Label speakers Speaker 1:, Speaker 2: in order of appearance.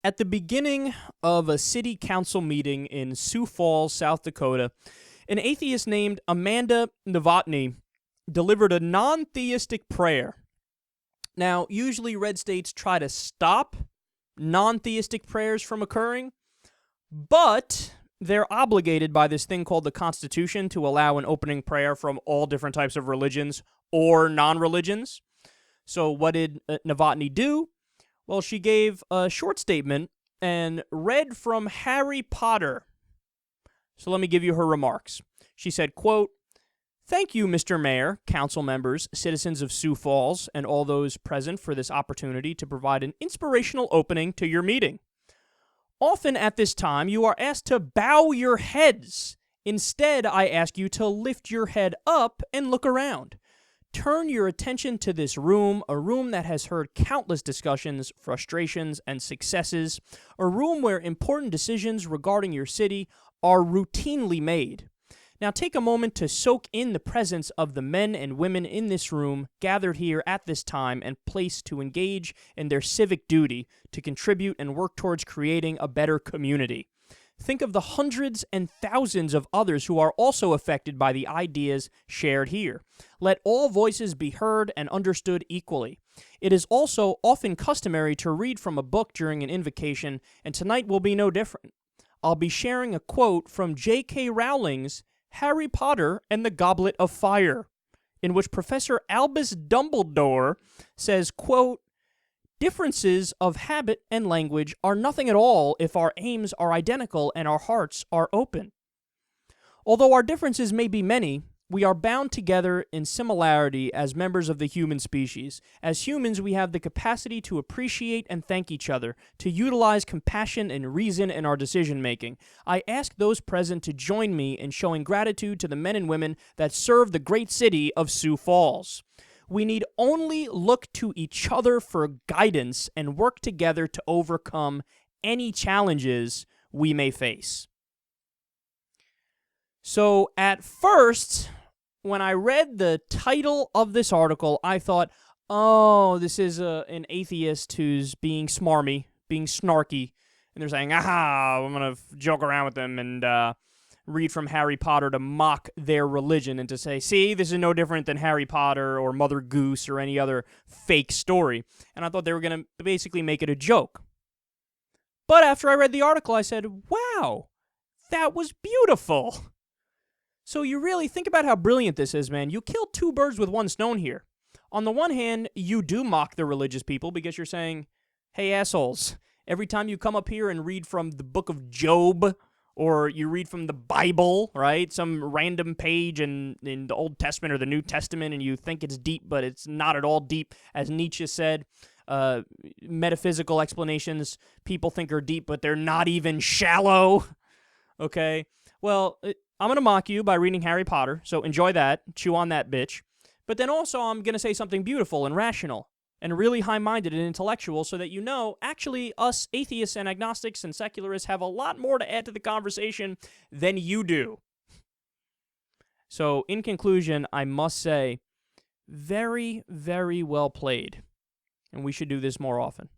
Speaker 1: At the beginning of a city council meeting in Sioux Falls, South Dakota, an atheist named Amanda Novotny delivered a non-theistic prayer. Now, usually red states try to stop non-theistic prayers from occurring, but they're obligated by this thing called the Constitution to allow an opening prayer from all different types of religions or non-religions. So what did Novotny do? Well, she gave a short statement and read from Harry Potter. So let me give you her remarks. She said, quote, "Thank you, Mr. Mayor, council members, citizens of Sioux Falls, and all those present for this opportunity to provide an inspirational opening to your meeting. Often at this time, you are asked to bow your heads. Instead, I ask you to lift your head up and look around. Turn your attention to this room, a room that has heard countless discussions, frustrations, and successes, a room where important decisions regarding your city are routinely made. Now take a moment to soak in the presence of the men and women in this room gathered here at this time and place to engage in their civic duty to contribute and work towards creating a better community. Think of the hundreds and thousands of others who are also affected by the ideas shared here. Let all voices be heard and understood equally. It is also often customary to read from a book during an invocation, and tonight will be no different. I'll be sharing a quote from J.K. Rowling's Harry Potter and the Goblet of Fire, in which Professor Albus Dumbledore says, quote, "Differences of habit and language are nothing at all if our aims are identical and our hearts are open. Although our differences may be many, we are bound together in similarity as members of the human species. As humans, we have the capacity to appreciate and thank each other, to utilize compassion and reason in our decision-making. I ask those present to join me in showing gratitude to the men and women that serve the great city of Sioux Falls. We need only look to each other for guidance and work together to overcome any challenges we may face." So at first, when I read the title of this article, I thought, oh, this is an atheist who's being smarmy, being snarky, and they're saying, aha, I'm going to joke around with them and read from Harry Potter to mock their religion and to say, see, this is no different than Harry Potter or Mother Goose or any other fake story. And I thought they were going to basically make it a joke. But after I read the article, I said, wow, that was beautiful. So you really think about how brilliant this is, man. You kill two birds with one stone here. On the one hand, you do mock the religious people because you're saying, hey, assholes, every time you come up here and read from the book of Job, or you read from the Bible, right? Some random page in the Old Testament or the New Testament, and you think it's deep, but it's not at all deep, as Nietzsche said. Metaphysical explanations people think are deep, but they're not even shallow. Okay? Well, I'm going to mock you by reading Harry Potter, so enjoy that. Chew on that bitch. But then also I'm going to say something beautiful and rational and really high-minded and intellectual so that you know, actually, us atheists and agnostics and secularists have a lot more to add to the conversation than you do. So, in conclusion, I must say, very, very well played. And we should do this more often.